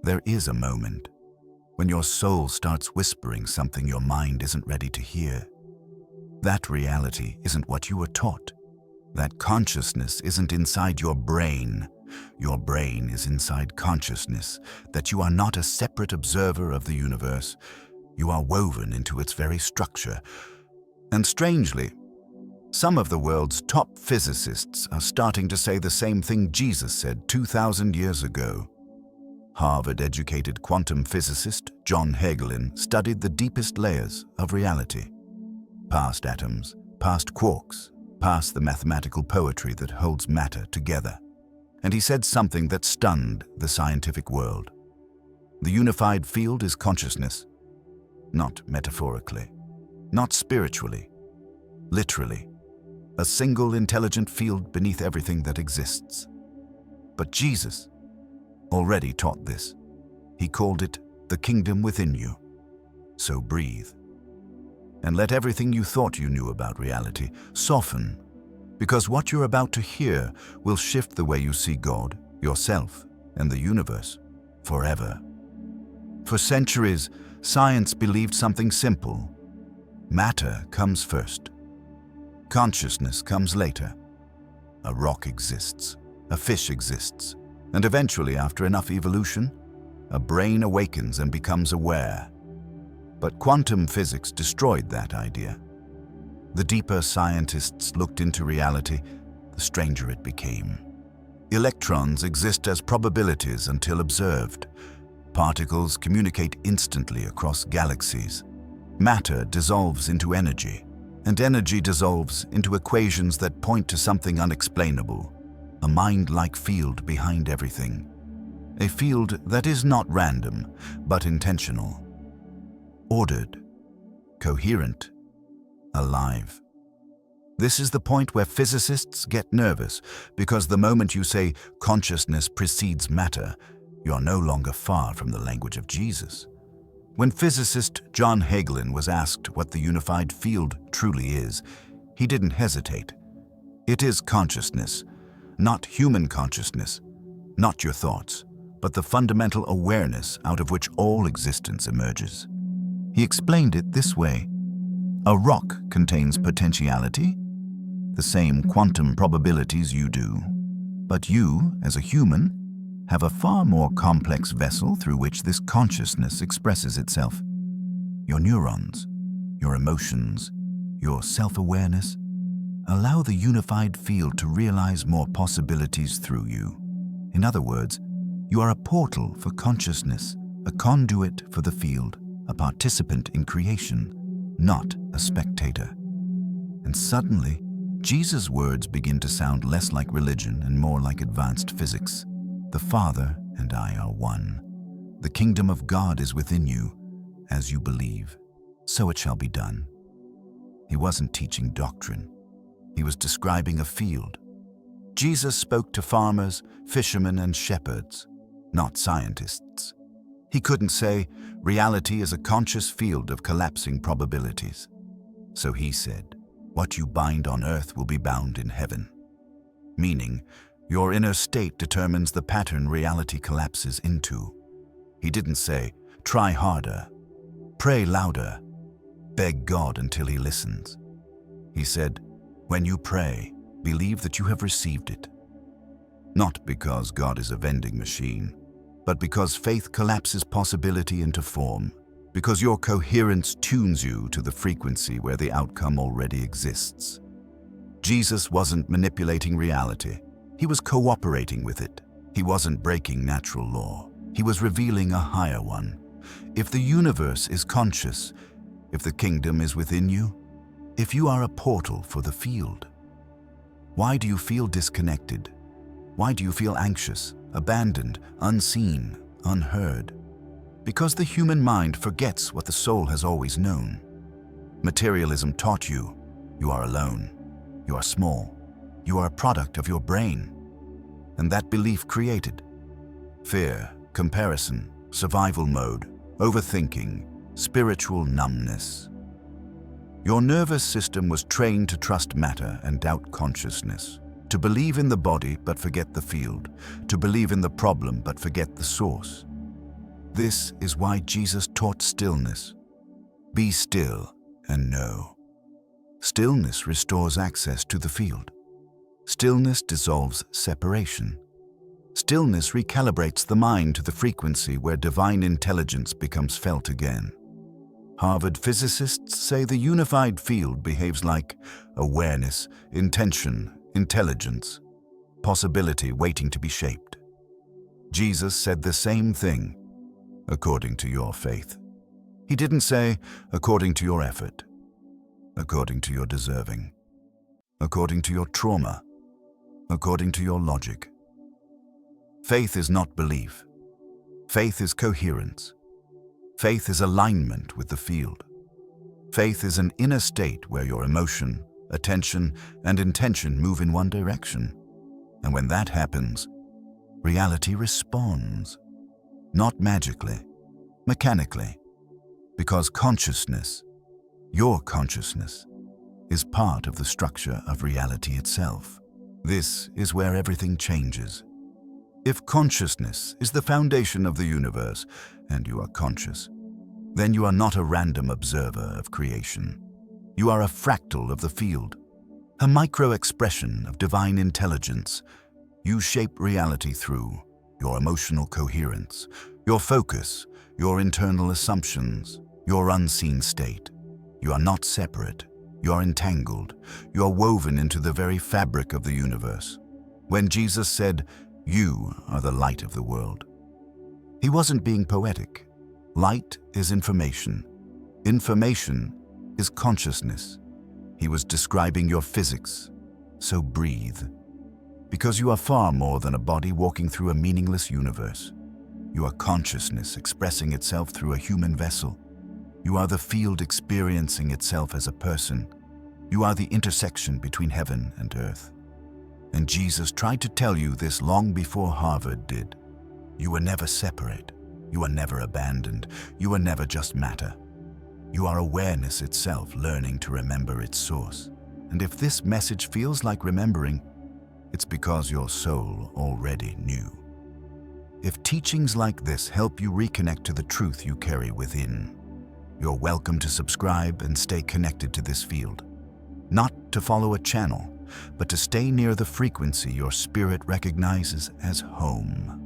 There is a moment when your soul starts whispering something your mind isn't ready to hear. That reality isn't what you were taught. That consciousness isn't inside your brain. Your brain is inside consciousness, that you are not a separate observer of the universe. You are woven into its very structure. And strangely, some of the world's top physicists are starting to say the same thing Jesus said 2,000 years ago. Harvard-educated quantum physicist John Hagelin studied the deepest layers of reality. Past atoms, past quarks, past the mathematical poetry that holds matter together. And he said something that stunned the scientific world. The unified field is consciousness, not metaphorically, not spiritually, literally. A single intelligent field beneath everything that exists. But Jesus already taught this. He called it the kingdom within you. So breathe. And let everything you thought you knew about reality soften, because what you're about to hear will shift the way you see God, yourself, and the universe forever. For centuries, science believed something simple. Matter comes first. Consciousness comes later. A rock exists, a fish exists, and eventually, after enough evolution, a brain awakens and becomes aware. But quantum physics destroyed that idea. The deeper scientists looked into reality, the stranger it became. Electrons exist as probabilities until observed. Particles communicate instantly across galaxies. Matter dissolves into energy, and energy dissolves into equations that point to something unexplainable, a mind-like field behind everything. A field that is not random, but intentional. Ordered, coherent, alive. This is the point where physicists get nervous, because the moment you say consciousness precedes matter, you're no longer far from the language of Jesus. When physicist John Hagelin was asked what the unified field truly is, he didn't hesitate. It is consciousness, not human consciousness, not your thoughts, but the fundamental awareness out of which all existence emerges. He explained it this way. A rock contains potentiality, the same quantum probabilities you do, but you, as a human, have a far more complex vessel through which this consciousness expresses itself. Your neurons, your emotions, your self-awareness, allow the unified field to realize more possibilities through you. In other words, you are a portal for consciousness, a conduit for the field, a participant in creation, not a spectator. And suddenly, Jesus' words begin to sound less like religion and more like advanced physics. The Father and I are one. The kingdom of God is within you. As you believe, so it shall be done. He wasn't teaching doctrine. He was describing a field. Jesus spoke to farmers, fishermen, and shepherds, not scientists. He couldn't say, reality is a conscious field of collapsing probabilities. So he said, what you bind on earth will be bound in heaven. Meaning, your inner state determines the pattern reality collapses into. He didn't say, try harder, pray louder, beg God until he listens. He said, when you pray, believe that you have received it. Not because God is a vending machine, but because faith collapses possibility into form, because your coherence tunes you to the frequency where the outcome already exists. Jesus wasn't manipulating reality. He was cooperating with it. He wasn't breaking natural law. He was revealing a higher one. If the universe is conscious, if the kingdom is within you, if you are a portal for the field, why do you feel disconnected? Why do you feel anxious, abandoned, unseen, unheard? Because the human mind forgets what the soul has always known. Materialism taught you, you are alone, you are small, you are a product of your brain. And that belief created fear, comparison, survival mode, overthinking, spiritual numbness. Your nervous system was trained to trust matter and doubt consciousness, to believe in the body but forget the field, to believe in the problem but forget the source. This is why Jesus taught stillness. Be still and know. Stillness restores access to the field. Stillness dissolves separation. Stillness recalibrates the mind to the frequency where divine intelligence becomes felt again. Harvard physicists say the unified field behaves like awareness, intention, intelligence, possibility waiting to be shaped. Jesus said the same thing, according to your faith. He didn't say, according to your effort, according to your deserving, according to your trauma, according to your logic. Faith is not belief. Faith is coherence. Faith is alignment with the field. Faith is an inner state where your emotion, attention, and intention move in one direction. And when that happens, reality responds. Not magically, mechanically, because consciousness, your consciousness, is part of the structure of reality itself. This is where everything changes. If consciousness is the foundation of the universe, and you are conscious, then you are not a random observer of creation. You are a fractal of the field, a micro-expression of divine intelligence. You shape reality through your emotional coherence, your focus, your internal assumptions, your unseen state. You are not separate. You are entangled. You are woven into the very fabric of the universe. When Jesus said, "You are the light of the world," he wasn't being poetic. Light is information. Information is consciousness. He was describing your physics. So breathe. Because you are far more than a body walking through a meaningless universe. You are consciousness expressing itself through a human vessel. You are the field experiencing itself as a person. You are the intersection between heaven and earth. And Jesus tried to tell you this long before Harvard did. You were never separate. You were never abandoned. You were never just matter. You are awareness itself learning to remember its source. And if this message feels like remembering, it's because your soul already knew. If teachings like this help you reconnect to the truth you carry within, you're welcome to subscribe and stay connected to this field. Not to follow a channel, but to stay near the frequency your spirit recognizes as home.